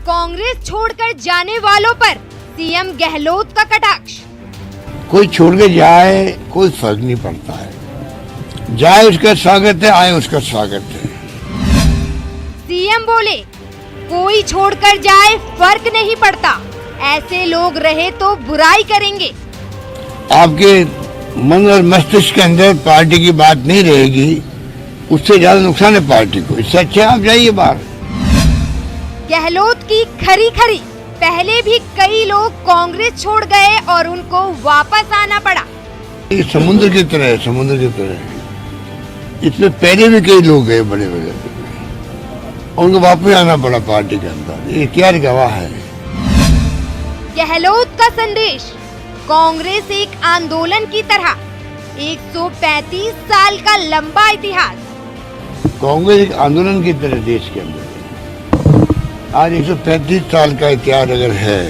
कांग्रेस छोड़कर जाने वालों पर सीएम गहलोत का कटाक्ष। कोई छोड़ के जाए कोई फर्क नहीं पड़ता है, जाए उसका स्वागत है, आए उसका स्वागत है। सीएम बोले कोई छोड़कर जाए फर्क नहीं पड़ता, ऐसे लोग रहे तो बुराई करेंगे। आपके मन और मस्तिष्क के अंदर पार्टी की बात नहीं रहेगी, उससे ज्यादा नुकसान है पार्टी को। इससे अच्छा आप जाइए बाहर। गहलोत की खरी खरी, पहले भी कई लोग कांग्रेस छोड़ गए और उनको वापस आना पड़ा। ये समुद्र की तरह है, समुद्र की तरह है। इसमें पहले भी कई लोग गए बड़े बड़े, उनको वापस आना पड़ा पार्टी के अंदर। ये क्या गवाह है। गहलोत का संदेश, कांग्रेस एक आंदोलन की तरह, 135 साल का लंबा इतिहास। कांग्रेस एक आंदोलन की तरह देश के अंदर आज 135 साल का इतिहास अगर है,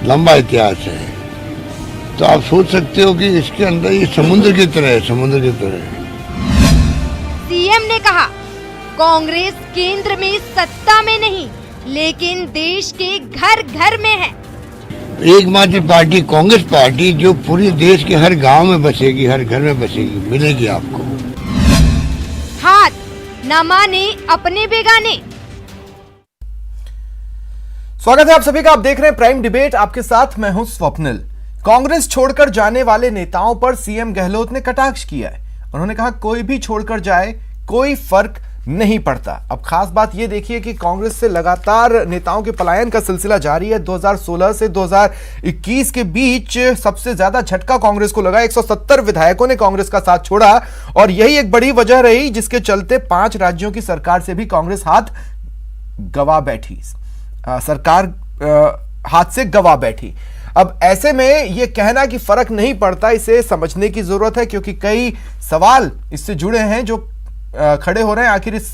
लंबा इतिहास है, तो आप सोच सकते हो कि इसके अंदर ये समुद्र की तरह है, समुद्र की तरह है। सीएम ने कहा कांग्रेस केंद्र में सत्ता में नहीं, लेकिन देश के घर घर में है। एकमात्र पार्टी कांग्रेस पार्टी जो पूरे देश के हर गांव में बसेगी, हर घर में बसेगी, मिलेगी आपको। हाथ न माने अपने बेगाने। स्वागत है आप सभी का। आप देख रहे हैं प्राइम डिबेट, आपके साथ मैं हूं स्वप्निल। कांग्रेस छोड़कर जाने वाले नेताओं पर सीएम गहलोत ने कटाक्ष किया है। उन्होंने कहा कोई भी छोड़कर जाए कोई फर्क नहीं पड़ता। अब खास बात यह देखिए कि कांग्रेस से लगातार नेताओं के पलायन का सिलसिला जारी है। 2016 से 2021 के बीच सबसे ज्यादा झटका कांग्रेस को लगा। 170 विधायकों ने कांग्रेस का साथ छोड़ा और यही एक बड़ी वजह रही जिसके चलते 5 राज्यों की सरकार से भी कांग्रेस हाथ गवा बैठी। सरकार हाथ से गवा बैठी। अब ऐसे में यह कहना कि फर्क नहीं पड़ता, इसे समझने की जरूरत है, क्योंकि कई सवाल इससे जुड़े हैं जो खड़े हो रहे हैं। आखिर इस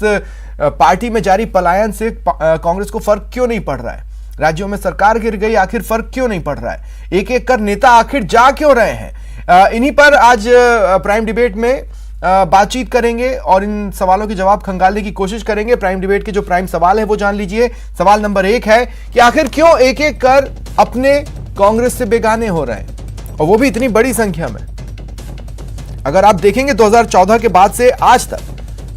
पार्टी में जारी पलायन से कांग्रेस को फर्क क्यों नहीं पड़ रहा है? राज्यों में सरकार गिर गई, आखिर फर्क क्यों नहीं पड़ रहा है? एक एक कर नेता आखिर जा क्यों रहे हैं? इन्हीं पर आज प्राइम डिबेट में बातचीत करेंगे और इन सवालों के जवाब खंगालने की कोशिश करेंगे। प्राइम डिबेट के जो प्राइम सवाल है वो जान लीजिए। सवाल नंबर 1 है कि आखिर क्यों एक एक कर अपने कांग्रेस से बेगाने हो रहे हैं, और वो भी इतनी बड़ी संख्या में। अगर आप देखेंगे 2014 के बाद से आज तक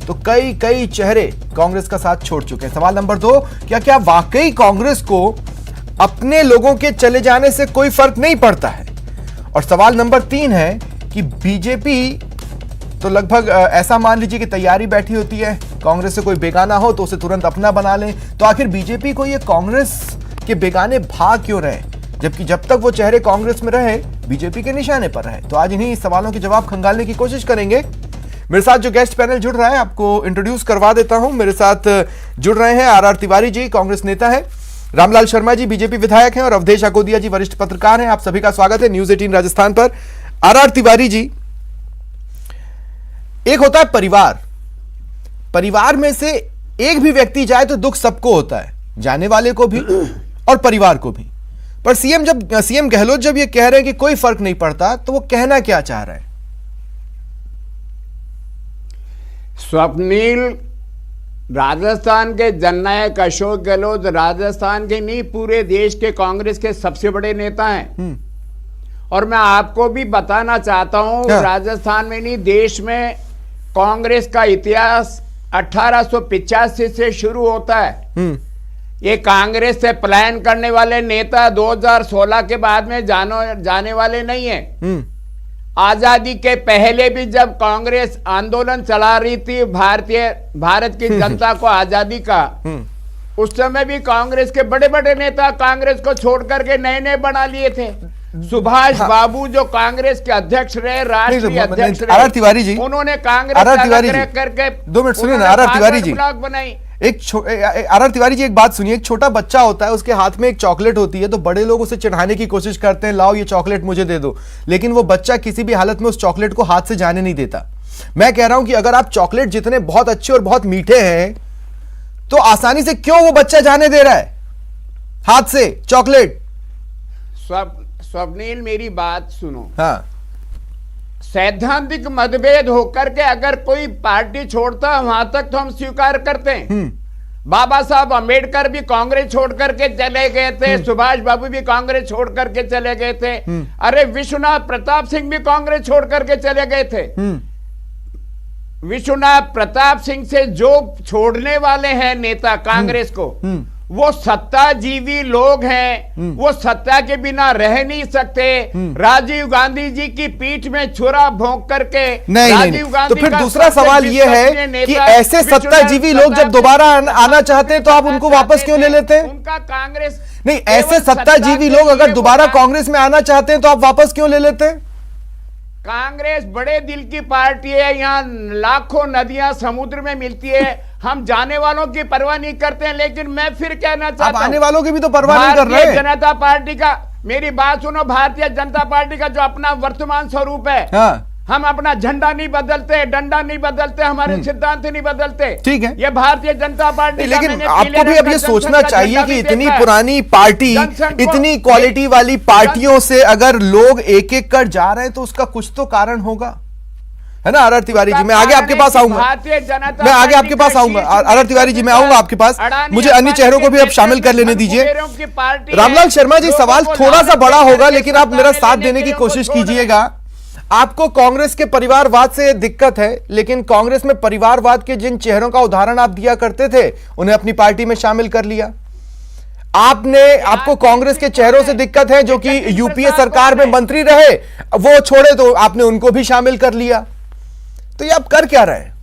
तो कई चेहरे कांग्रेस का साथ छोड़ चुके हैं। सवाल नंबर 2, क्या वाकई कांग्रेस को अपने लोगों के चले जाने से कोई फर्क नहीं पड़ता है? और सवाल नंबर 3 है कि बीजेपी तो लगभग ऐसा मान लीजिए कि तैयारी बैठी होती है, कांग्रेस से कोई बेगाना हो तो उसे तुरंत अपना बना लें। तो आखिर बीजेपी को ये कांग्रेस के बेगाने भाग क्यों रहे, जबकि जब तक वो चेहरे कांग्रेस में रहे बीजेपी के निशाने पर रहे? तो आज इन्हीं सवालों के जवाब खंगालने की कोशिश करेंगे। मेरे साथ जो गेस्ट पैनल जुड़ रहा है आपको इंट्रोड्यूस करवा देता हूं। मेरे साथ जुड़ रहे हैं आर तिवारी जी, कांग्रेस नेता है, रामलाल शर्मा जी बीजेपी विधायक हैं, और अवधेश अकोदिया जी वरिष्ठ पत्रकार हैं। आप सभी का स्वागत है न्यूज 18 राजस्थान पर। आर तिवारी जी, एक होता है परिवार, परिवार में से एक भी व्यक्ति जाए तो दुख सबको होता है, जाने वाले को भी और परिवार को भी। पर सीएम गहलोत जब ये कह रहे हैं कि कोई फर्क नहीं पड़ता, तो वो कहना क्या चाह रहे हैं? स्वप्निल, राजस्थान के जननायक अशोक गहलोत राजस्थान के नहीं पूरे देश के कांग्रेस के सबसे बड़े नेता हैं। और मैं आपको भी बताना चाहता हूं, राजस्थान में नहीं देश में कांग्रेस का इतिहास 1885 से शुरू होता है। ये कांग्रेस से पलायन करने वाले नेता 2016 के बाद में जाने वाले नहीं है। आजादी के पहले भी जब कांग्रेस आंदोलन चला रही थी भारत की जनता को आजादी का, उस समय भी कांग्रेस के बड़े बड़े नेता कांग्रेस को छोड़ करके नए नए बना लिए थे। सुभाष बाबू जो कांग्रेस के अध्यक्ष रहे, राष्ट्रीय अध्यक्ष रहे, आर तिवारी जी, उन्होंने कांग्रेस करके 2 मिनट सुनिए ना आर तिवारी जी। ब्लॉक बनाई। आर तिवारी जी, एक बात सुनिए। एक छोटा बच्चा होता है, उसके हाथ में एक चॉकलेट होती है, तो बड़े लोग उसे चिढ़ाने की कोशिश करते हैं, लाओ ये चॉकलेट मुझे दे दो, लेकिन वो बच्चा किसी भी हालत में उस चॉकलेट को हाथ से जाने नहीं देता। मैं कह रहा हूं कि अगर आप चॉकलेट जितने बहुत अच्छे और बहुत मीठे हैं, तो आसानी से क्यों वो बच्चा जाने दे रहा है हाथ से चॉकलेट? स्वप्निल, मेरी बात सुनो। हाँ, सैद्धांतिक मतभेद होकर के अगर कोई पार्टी छोड़ता वहां तक तो हम स्वीकार करते हैं, बाबा साहब अम्बेडकर भी कांग्रेस छोड़ करके चले गए थे, सुभाष बाबू भी कांग्रेस छोड़ करके चले गए थे, अरे विश्वनाथ प्रताप सिंह भी कांग्रेस छोड़ करके चले गए थे। विश्वनाथ प्रताप सिंह से जो छोड़ने वाले हैं नेता कांग्रेस को, वो सत्ताजीवी लोग हैं, वो सत्ता के बिना रह नहीं सकते। राजीव गांधी जी की पीठ में छुरा भोंक करके नहीं। तो फिर दूसरा सवाल ये है कि ऐसे सत्ताजीवी लोग जब दोबारा आना चाहते हैं तो आप उनको वापस क्यों ले लेते हैं? उनका कांग्रेस नहीं, ऐसे सत्ताजीवी लोग अगर दोबारा कांग्रेस में आना चाहते हैं तो आप वापस क्यों ले लेते हैं? कांग्रेस बड़े दिल की पार्टी है, यहाँ लाखों नदियां समुद्र में मिलती है, हम जाने वालों की परवाह नहीं करते हैं। लेकिन मैं फिर कहना चाहता हूं, आने वालों की भी तो परवाह नहीं कर रहे हैं। जनता पार्टी का, मेरी बात सुनो, भारतीय जनता पार्टी का जो अपना वर्तमान स्वरूप है, हाँ। हम अपना झंडा नहीं बदलते, डंडा नहीं बदलते, हमारे सिद्धांत नहीं बदलते, ठीक है, ये भारतीय जनता पार्टी। लेकिन आपको भी अब ये सोचना चाहिए कि इतनी पुरानी पार्टी, इतनी क्वालिटी वाली पार्टियों से अगर लोग एक एक कर जा रहे हैं तो उसका कुछ तो कारण होगा, है ना? आर तिवारी जी, मैं आगे आपके पास आऊंगा, मैं आगे आपके पास आऊंगा। आर तिवारी जी, मैं आऊंगा आपके पास, मुझे अन्य चेहरों को भी अब शामिल कर लेने दीजिए। रामलाल शर्मा जी, सवाल थोड़ा सा बड़ा होगा लेकिन आप मेरा साथ देने की कोशिश कीजिएगा। आपको कांग्रेस के परिवारवाद से दिक्कत है, लेकिन कांग्रेस में परिवारवाद के जिन चेहरों का उदाहरण आप दिया करते थे उन्हें अपनी पार्टी में शामिल कर लिया। आपको कांग्रेस के चेहरों से दिक्कत है जो कि यूपीए सरकार में मंत्री रहे, वो छोड़े तो आपने उनको भी शामिल कर लिया। तो ये आप कर क्या रहे हैं?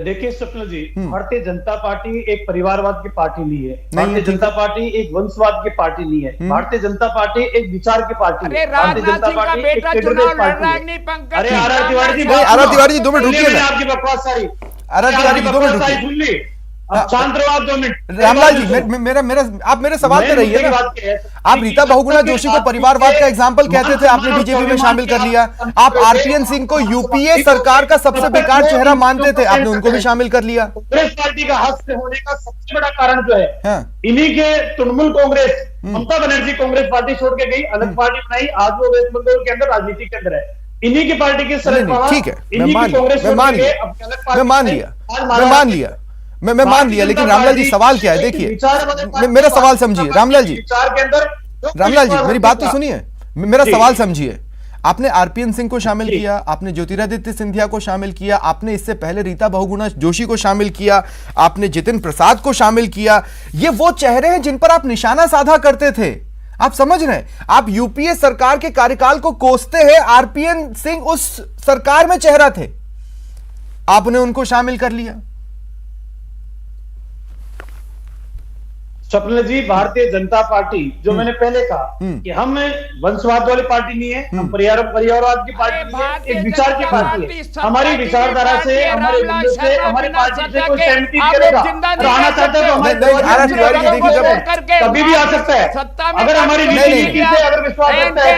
देखिए स्वप्निल जी, भारतीय जनता पार्टी एक परिवारवाद की पार्टी नहीं है, भारतीय जनता पार्टी एक वंशवाद की पार्टी नहीं है, भारतीय जनता पार्टी एक विचार की पार्टी है, भारतीय जनता पार्टी एक फेडरलिस्ट पार्टी है। अरे आर तिवारी जी 2 मिनट रुकिए ना, आपकी बकवास सारी, आर तिवारी जी 2 मिनट रुकिए, सुन ली, अब शांत रहो आप 2 मिनट। रामलाल जी, आप मेरे सवाल पे रहिए ना। आप रीता बहुगुणा जोशी को परिवारवाद का एग्जाम्पल कहते थे, आपने बीजेपी में शामिल कर लिया। आप आरपीएन सिंह को यूपीए सरकार का सबसे बेकार चेहरा मानते थे, आपने उनको भी शामिल कर लिया। कांग्रेस पार्टी का हस्त होने का सबसे बड़ा कारण जो है, इन्हीं के तृणमूल कांग्रेस, ममता बनर्जी कांग्रेस पार्टी छोड़ के गई, अलग पार्टी बनाई, आज वो वेस्ट बंगाल के अंदर राजनीति के अंदर है। इन्हीं की पार्टी के शरद पवार, ठीक है, मैं मान लिया, मैं मान लिया, लेकिन रामलाल जी सवाल क्या है? देखिए, मेरा सवाल समझिए रामलाल जी, मेरी बात तो सुनिए, मेरा सवाल समझिए। आपने आरपीएन सिंह को शामिल किया, आपने ज्योतिरादित्य सिंधिया को शामिल किया, आपने इससे पहले रीता बहुगुणा जोशी को शामिल किया, आपने जितिन प्रसाद को शामिल किया। ये वो चेहरे हैं जिन पर आप निशाना साधा करते थे। आप समझ रहे हैं, आप यूपीए सरकार के कार्यकाल को कोसते हैं। आरपीएन सिंह उस सरकार में चेहरा थे, आपने उनको शामिल कर लिया। स्वप्निल जी, भारतीय जनता पार्टी, जो मैंने पहले कहा कि हम वंशवाद वाली पार्टी नहीं है, हम परिवारवाद की पार्टी नहीं है, एक विचार की पार्टी है। हमारी विचारधारा से, हमारे मूल्यों से, हमारी पार्टी से कोई सहमति करेगा, आना चाहता है तो कभी भी आ सकता है, अगर हमारी नीति से अगर विश्वास करता है।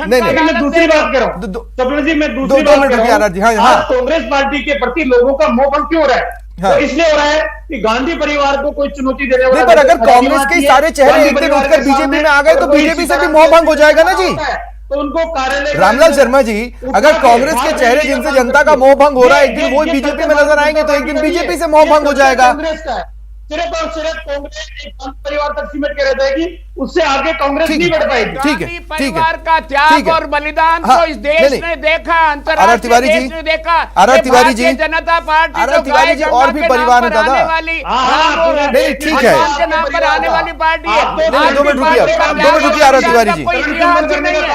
मैं दूसरी बात कर रहा हूँ स्वप्निल जी, मैं दूसरी बात कर रहा हूँ, कांग्रेस पार्टी के प्रति लोगों का मोह भंग क्यों हो रहा है? तो इसलिए हो रहा है कि गांधी परिवार को कोई चुनौती देने वाला, पर अगर कांग्रेस के सारे चेहरे एक दिन उठकर बीजेपी में आ गए तो बीजेपी से भी मोह भंग हो जाएगा ना जी। तो उनको कार्यालय, रामलाल शर्मा जी, अगर कांग्रेस के चेहरे जिनसे जनता का मोह भंग हो रहा है एक दिन वो बीजेपी में नजर आएंगे तो एक दिन बीजेपी से मोह भंग हो जाएगा। सिर्फ और सिर्फ कांग्रेस एक परिवार तक सीमित कर रहता है कि उससे आगे कांग्रेस नहीं बढ़ पाएगी। ठीक है, परिवार का त्याग और बलिदान तो इस देश ने देखा, अंतर्राष्ट्रीय देश ने देखा। Are Tiwari ji, Janata party, are Tiwari जी, और भी परिवार है दादा। नहीं, ठीक है, के नाम पर आने वाली पार्टी है। 2 मिनट रुकिए R Tiwari ji,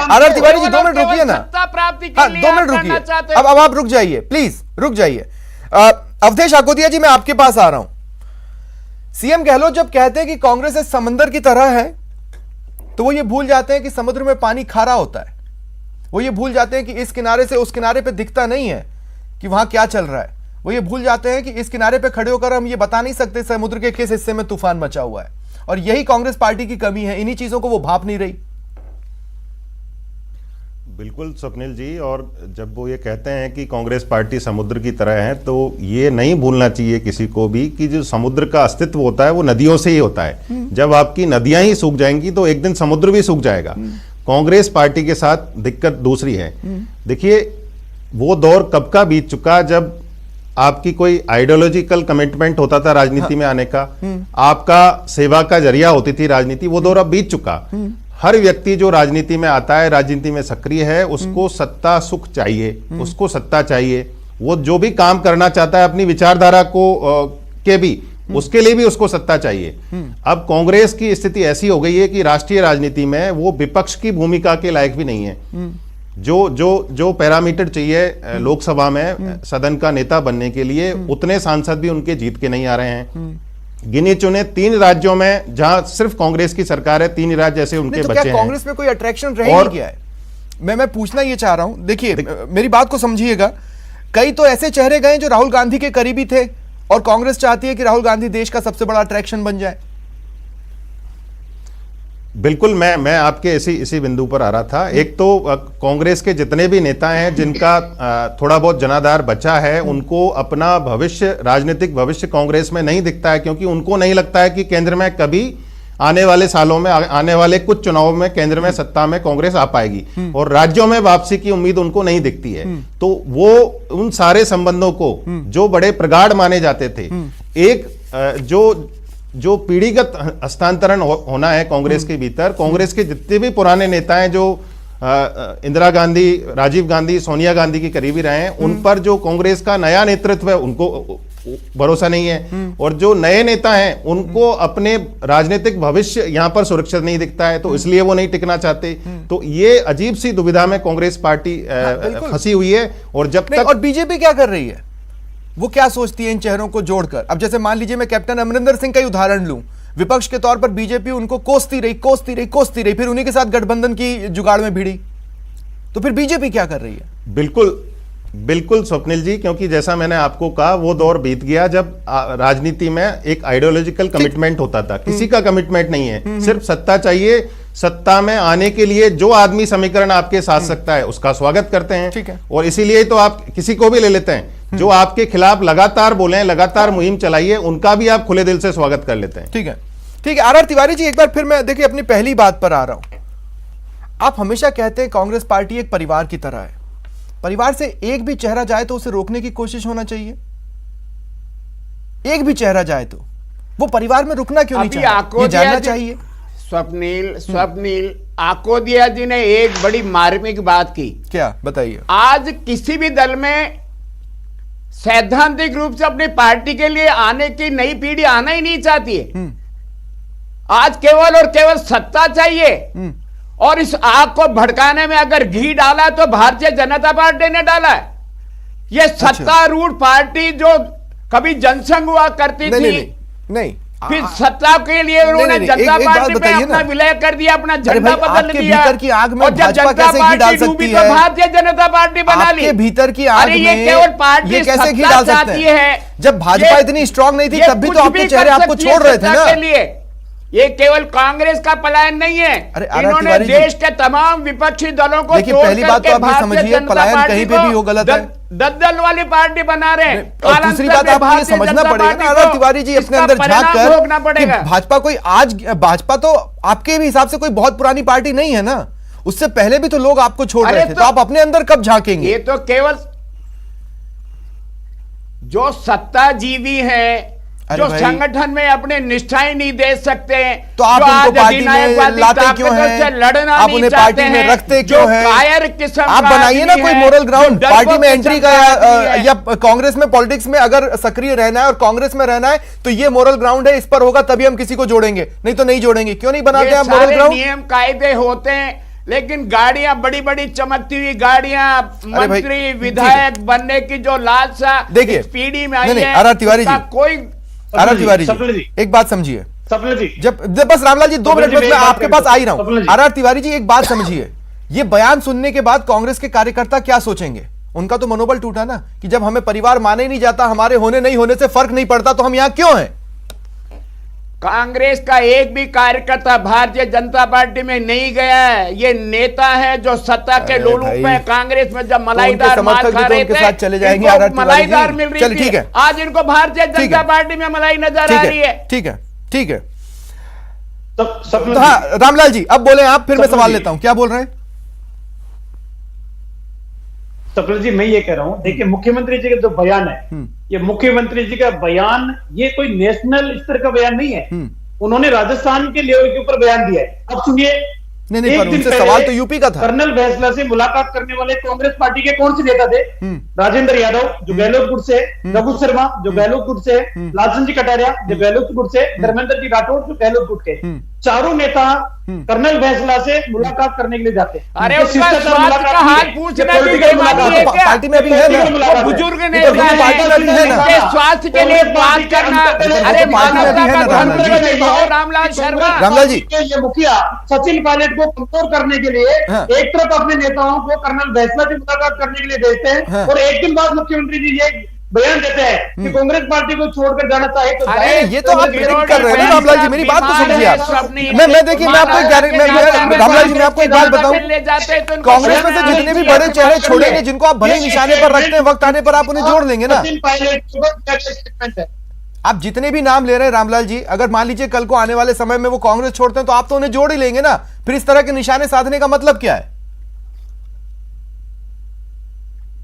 R Tiwari ji 2 minute रुकिए ना, 2 मिनट रुकिए। अब आप रुक जाइए, प्लीज रुक जाइए। अवधेश आकोतिया जी, मैं आपके पास आ रहा हूं। सीएम गहलोत जब कहते हैं कि कांग्रेस एक समंदर की तरह है, तो वो ये भूल जाते हैं कि समुद्र में पानी खारा होता है। वो ये भूल जाते हैं कि इस किनारे से उस किनारे पे दिखता नहीं है कि वहां क्या चल रहा है। वो ये भूल जाते हैं कि इस किनारे पे खड़े होकर हम ये बता नहीं सकते समुद्र के किस हिस्से में तूफान मचा हुआ है। और यही कांग्रेस पार्टी की कमी है, इन्हीं चीजों को वो भाप नहीं रही। बिल्कुल स्वप्निल जी, और जब वो ये कहते हैं कि कांग्रेस पार्टी समुद्र की तरह है, तो ये नहीं भूलना चाहिए किसी को भी कि जो समुद्र का अस्तित्व होता है वो नदियों से ही होता है। जब आपकी नदियां ही सूख जाएंगी तो एक दिन समुद्र भी सूख जाएगा। कांग्रेस पार्टी के साथ दिक्कत दूसरी है। देखिए, वो दौर कब का बीत चुका जब आपकी कोई आइडियोलॉजिकल कमिटमेंट होता था राजनीति में आने का, आपका सेवा का जरिया होती थी राजनीति, वो दौर अब बीत चुका। हर व्यक्ति जो राजनीति में आता है, राजनीति में सक्रिय है, उसको सत्ता सुख चाहिए, उसको सत्ता चाहिए। वो जो भी काम करना चाहता है अपनी विचारधारा को के भी, उसके लिए भी उसको सत्ता चाहिए। अब कांग्रेस की स्थिति ऐसी हो गई है कि राष्ट्रीय राजनीति में वो विपक्ष की भूमिका के लायक भी नहीं है। जो पैरामीटर चाहिए लोकसभा में सदन का नेता बनने के लिए, उतने सांसद भी उनके जीत के नहीं आ रहे हैं। गिने चुने 3 राज्यों में जहां सिर्फ कांग्रेस की सरकार है, 3 राज्य जैसे उनके तो बच्चे क्या हैं। कांग्रेस में कोई अट्रैक्शन रह नहीं गया है? मैं पूछना ये चाह रहा हूं, देखिए मेरी बात को समझिएगा, कई तो ऐसे चेहरे गए जो राहुल गांधी के करीबी थे और कांग्रेस चाहती है कि राहुल गांधी देश का सबसे बड़ा अट्रैक्शन बन जाए। बिल्कुल, मैं आपके इसी बिंदु पर आ रहा था। एक तो कांग्रेस के जितने भी नेता हैं जिनका थोड़ा बहुत जनाधार बचा है, उनको अपना भविष्य, राजनीतिक भविष्य कांग्रेस में नहीं दिखता है, क्योंकि उनको नहीं लगता है कि केंद्र में कभी आने वाले सालों में, आने वाले कुछ चुनावों में केंद्र में सत्ता में कांग्रेस आ पाएगी, और राज्यों में वापसी की उम्मीद उनको नहीं दिखती है। तो वो उन सारे संबंधों को जो बड़े प्रगाढ़ माने जाते थे, एक जो पीढ़ीगत हस्तांतरण होना है कांग्रेस के भीतर, कांग्रेस के जितने भी पुराने नेता हैं जो इंदिरा गांधी, राजीव गांधी, सोनिया गांधी के करीबी रहे हैं, उन पर जो कांग्रेस का नया नेतृत्व है उनको भरोसा नहीं है, और जो नए नेता हैं उनको अपने राजनीतिक भविष्य यहां पर सुरक्षित नहीं दिखता है, तो इसलिए वो नहीं टिकना चाहते। तो ये अजीब सी दुविधा में कांग्रेस पार्टी फंसी हुई है। और जब तक, और बीजेपी क्या कर रही है, वो क्या सोचती है इन चेहरों को जोड़कर? अब जैसे मान लीजिए मैं कैप्टन अमरिंदर सिंह का ही उदाहरण लूं, विपक्ष के तौर पर बीजेपी उनको कोसती रही, फिर उन्हीं के साथ गठबंधन की जुगाड़ में भिड़ी, तो फिर बीजेपी क्या कर रही है? बिल्कुल स्वप्निल जी, क्योंकि जैसा मैंने आपको कहा, वो दौर बीत गया जब राजनीति में एक आइडियोलॉजिकल कमिटमेंट होता था। किसी का कमिटमेंट नहीं है, सिर्फ सत्ता चाहिए। सत्ता में आने के लिए जो आदमी समीकरण आपके साथ सकता है उसका स्वागत करते हैं, ठीक है। और इसीलिए तो आप किसी को भी ले लेते हैं जो आपके खिलाफ लगातार बोले, लगातार मुहिम चलाइए, उनका भी आप खुले दिल से स्वागत कर लेते हैं। ठीक है। आर तिवारी जी, एक बार फिर मैं देखिए अपनी पहली बात पर आ रहा हूं। आप हमेशा कहते हैं कांग्रेस पार्टी एक परिवार की तरह है, परिवार से एक भी चेहरा जाए तो उसे रोकने की कोशिश होना चाहिए। एक भी चेहरा जाए तो वो परिवार में रुकना क्यों नहीं चाहिए, ये जानना चाहिए। स्वप्निल आकोदिया जी ने एक बड़ी मार्मिक बात की। क्या, बताइए। आज किसी भी दल में सैद्धांतिक रूप से अपनी पार्टी के लिए आने की नई पीढ़ी आना ही नहीं चाहती है। आज केवल और केवल सत्ता चाहिए, और इस आग को भड़काने में अगर घी डाला तो भारतीय जनता पार्टी ने डाला है। ये सत्तारूढ़ पार्टी जो कभी जनसंघ हुआ करती थी, नहीं फिर सत्ता के लिए उन्होंने जनता पार्टी में अपना विलय कर दिया, अपना झंडा बदल दिया, भीतर की आग में और जब जनता पार्टी डूबी तो भारतीय जनता पार्टी बना ली। भीतर की आग में ये केवल पार्टी कैसे घी डाल सकती है? जब भाजपा इतनी स्ट्रांग नहीं थी तब भी तो आपके चेहरे आपको छोड़ रहे थे ना। ये केवल कांग्रेस का पलायन नहीं है, इन्होंने देश के तमाम विपक्षी दलों को देखिए, पहली बात तो आप ये समझिए, पलायन कहीं पे भी हो गलत है, दलदल वाली पार्टी बना रहे हैं। और दूसरी बात आपको ये समझना पड़ेगा ना आर तिवारी जी, अपने अंदर झांक कर, भाजपा कोई आज, भाजपा तो आपके भी हिसाब से कोई बहुत पुरानी पार्टी नहीं है ना, उससे पहले भी तो लोग आपको छोड़ रहे थे, तो आप अपने अंदर कब झांकेंगे? ये तो केवल जो सत्ताजीवी है, जो संगठन में अपने निष्ठाएं नहीं दे सकते, तो आप उनको पार्टी में लाते क्यों हैं? लड़ना आप उन्हें पार्टी में रखते क्यों हैं? आप बनाइए ना कोई मोरल ग्राउंड, पार्टी में एंट्री का, या कांग्रेस में पॉलिटिक्स में अगर सक्रिय रहना है और कांग्रेस में रहना है तो ये मोरल ग्राउंड है, इस पर होगा तभी हम किसी को जोड़ेंगे, नहीं तो नहीं जोड़ेंगे। क्यों नहीं बनाते आप मोरल ग्राउंड? नियम कायदे होते हैं, लेकिन गाड़ियां, बड़ी बड़ी चमकती हुई गाड़ियां, मंत्री विधायक बनने की जो लालसा देखिए पीढ़ी में आई है, आर तिवारी जी, कोई आर तिवारी जी एक बात समझिए, जब बस रामलाल जी 2 मिनट में आपके पास आ ही रहा हूं। आर तिवारी जी एक बात समझिए, ये बयान सुनने के बाद कांग्रेस के कार्यकर्ता क्या सोचेंगे? उनका तो मनोबल टूटा ना, कि जब हमें परिवार माने ही नहीं जाता, हमारे होने नहीं होने से फर्क नहीं पड़ता, तो हम यहां क्यों हैं? कांग्रेस का एक भी कार्यकर्ता भारतीय जनता पार्टी में नहीं गया है। ये नेता है जो सत्ता के लोलूप में कांग्रेस में जब मलाईदार माल खा रहे थे, चले जाएंगे, मलाईदार मिल रही थी, आज इनको भारतीय जनता पार्टी में मलाई नजर आ रही है। ठीक है। तो हाँ रामलाल जी अब बोले आप, फिर मैं सवाल लेता हूं, क्या बोल रहे हैं? स्वप्निल जी, मैं ये कह रहा हूँ, देखिए मुख्यमंत्री जी का जो बयान है, ये मुख्यमंत्री जी का बयान ये कोई नेशनल स्तर का बयान नहीं है। उन्होंने राजस्थान के लेवल के ऊपर बयान दिया है। अब सुनिए, नहीं, पर उनसे सवाल तो यूपी का था। कर्नल बैंसला से मुलाकात करने वाले कांग्रेस पार्टी के कौन से नेता थे? राजेंद्र यादव जो गहलोतपुर से, रघु शर्मा जो गहलोतपुर से, लालचंद जी कटारिया जो गहलोतपुर से, धर्मेंद्र जी राठौर जो गहलोतपुर के, चारों नेता कर्नल बैंसला से मुलाकात करने के लिए जाते हैं। अरे उसका स्वास्थ्य का हाल पूछना भी बेमानी है क्या? पार्टी में भी है ना, बुजुर्ग नेता है, स्वास्थ्य के लिए बात करना, अरे मानवता का धर्म। रामलाल शर्मा, रामलाल जी, ये मुखिया सचिन पायलट को कमजोर करने के लिए एक तरफ अपने नेताओं को कर्नल बैंसला से मुलाकात करने के लिए भेजते हैं, और एक दिन बाद मुख्यमंत्री जी ये बयान देते हैं कि कांग्रेस पार्टी को छोड़कर जाना चाहे तो अरे ये तो आप प्रेडिक्ट कर रहे हैं ना रामलाल जी, मेरी बात तो समझिए आप। मैं देखिए, मैं आपको रामलाल जी, मैं आपको एक बात बताऊं, कांग्रेस में से जितने भी बड़े चेहरे छोड़ेंगे जिनको आप भले निशाने पर रखते हैं, वक्त आने पर आप उन्हें जोड़ लेंगे ना। आप जितने भी नाम ले रहे हैं रामलाल जी, अगर मान लीजिए कल को आने वाले समय में वो कांग्रेस छोड़ते हैं तो आप तो उन्हें जोड़ ही लेंगे ना। फिर इस तरह के निशाने साधने का मतलब क्या है?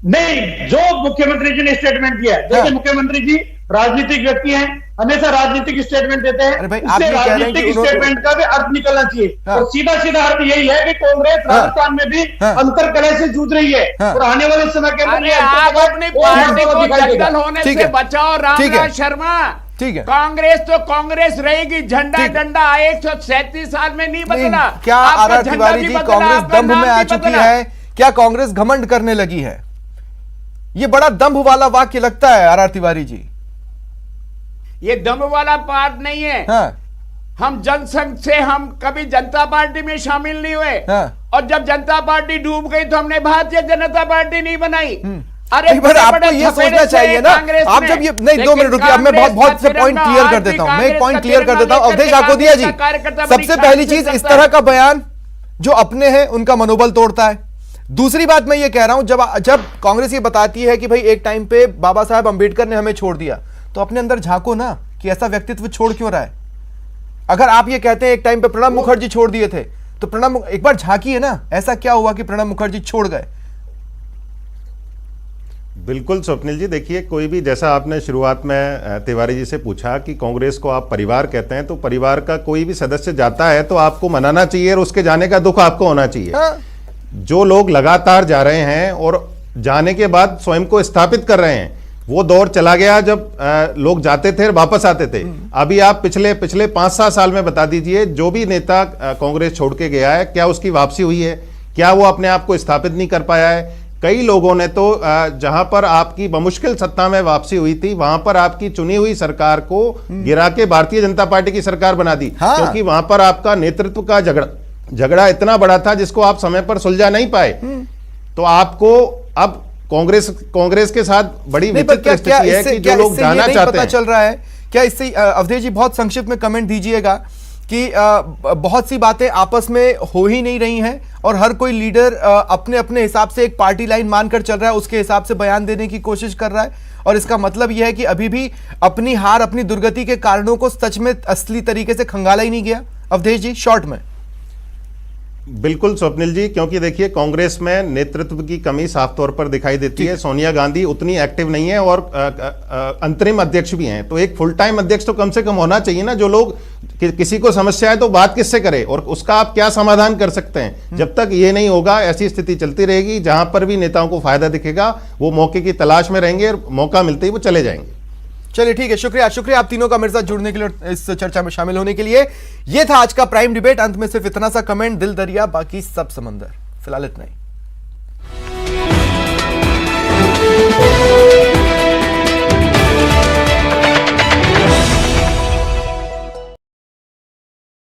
नहीं, जो मुख्यमंत्री जी ने स्टेटमेंट दिया है, जैसे मुख्यमंत्री जी राजनीतिक व्यक्ति हैं, हमेशा राजनीतिक स्टेटमेंट देते हैं, उससे राजनीतिक स्टेटमेंट का भी अर्थ निकलना चाहिए। और सीधा सीधा अर्थ यही है कि कांग्रेस राजस्थान में भी अंतर कलह से जूझ रही है, और आने वाले समय के अंदर आप अपनी पार्टी को दंगल होने से बचाओ रामलाल शर्मा। ठीक है, कांग्रेस तो कांग्रेस रहेगी, झंडा डंडा 137 साल में नहीं बदला। क्या आर तिवारी जी, कांग्रेस दंभ में आ चुकी है? क्या कांग्रेस घमंड करने लगी है? ये बड़ा दंभ वाला वाक्य लगता है आर तिवारी जी। ये दंभ वाला पार्ट नहीं है। हम जनसंघ से हम कभी जनता पार्टी में शामिल नहीं हुए, और जब जनता पार्टी डूब गई तो हमने भारतीय जनता पार्टी नहीं बनाई। अरे आपको ये सोचना चाहिए ना, आप जब ये नहीं, 2 मिनट रुकिए, अब मैं बहुत से पॉइंट क्लियर कर देता हूं। मैं एक पॉइंट क्लियर कर देता हूं। अवधेश आकोदिया जी, सबसे पहली चीज, इस तरह का बयान जो अपने हैं उनका मनोबल तोड़ता है। दूसरी बात मैं ये कह रहा हूं, जब कांग्रेस ये बताती है कि भाई एक टाइम पे बाबा साहब अंबेडकर ने हमें छोड़ दिया, तो अपने अंदर झांको ना कि ऐसा व्यक्तित्व छोड़ क्यों रहा है। अगर आप ये कहते हैं एक टाइम पे प्रणब मुखर्जी छोड़ दिए थे, तो प्रणब, एक बार झांकिए ना, ऐसा क्या हुआ कि प्रणब मुखर्जी छोड़ गए? बिल्कुल स्वप्निल जी, देखिए, कोई भी, जैसा आपने शुरुआत में तिवारी जी से पूछा कि कांग्रेस को आप परिवार कहते हैं, तो परिवार का कोई भी सदस्य जाता है तो आपको मनाना चाहिए और उसके जाने का दुख आपको होना चाहिए। जो लोग लगातार जा रहे हैं और जाने के बाद स्वयं को स्थापित कर रहे हैं, वो दौर चला गया जब लोग जाते थे और वापस आते थे। अभी आप पिछले 5-7 साल में बता दीजिए, जो भी नेता कांग्रेस छोड़ के गया है, क्या उसकी वापसी हुई है? क्या वो अपने आप को स्थापित नहीं कर पाया है? कई लोगों ने तो जहां पर आपकी बमुश्किल सत्ता में वापसी हुई थी, वहां पर आपकी चुनी हुई सरकार को गिरा के भारतीय जनता पार्टी की सरकार बना दी, क्योंकि वहां पर आपका नेतृत्व का झगड़ा इतना बड़ा था जिसको आप समय पर सुलझा नहीं पाए। तो आपको अब कांग्रेस के साथ बड़ी विचित्र स्थिति है कि जो लोग जाना चाहते हैं। चल रहा है क्या इससे? अवधेश जी, बहुत संक्षिप्त में कमेंट दीजिएगा कि बहुत सी बातें आपस में हो ही नहीं रही हैं, और हर कोई लीडर अपने अपने हिसाब से एक पार्टी लाइन मानकर चल रहा है, उसके हिसाब से बयान देने की कोशिश कर रहा है, और इसका मतलब यह है कि अभी भी अपनी हार, अपनी दुर्गति के कारणों को सच में असली तरीके से खंगाला ही नहीं गया। अवधेश जी, शॉर्ट में। बिल्कुल स्वप्निल जी, क्योंकि देखिए, कांग्रेस में नेतृत्व की कमी साफ तौर पर दिखाई देती है। सोनिया गांधी उतनी एक्टिव नहीं है, और अंतरिम अध्यक्ष भी हैं, तो एक फुल टाइम अध्यक्ष तो कम से कम होना चाहिए ना। जो लोग किसी को समस्या है तो बात किससे करे, और उसका आप क्या समाधान कर सकते हैं? जब तक ये नहीं होगा, ऐसी स्थिति चलती रहेगी। जहां पर भी नेताओं को फायदा दिखेगा, वो मौके की तलाश में रहेंगे, और मौका मिलते ही वो चले जाएंगे। चलिए ठीक है, शुक्रिया आप तीनों का मेरे साथ जुड़ने के लिए, इस चर्चा में शामिल होने के लिए। यह था आज का प्राइम डिबेट। अंत में सिर्फ इतना सा कमेंट, दिल दरिया बाकी सब समंदर। फिलहाल इतना ही।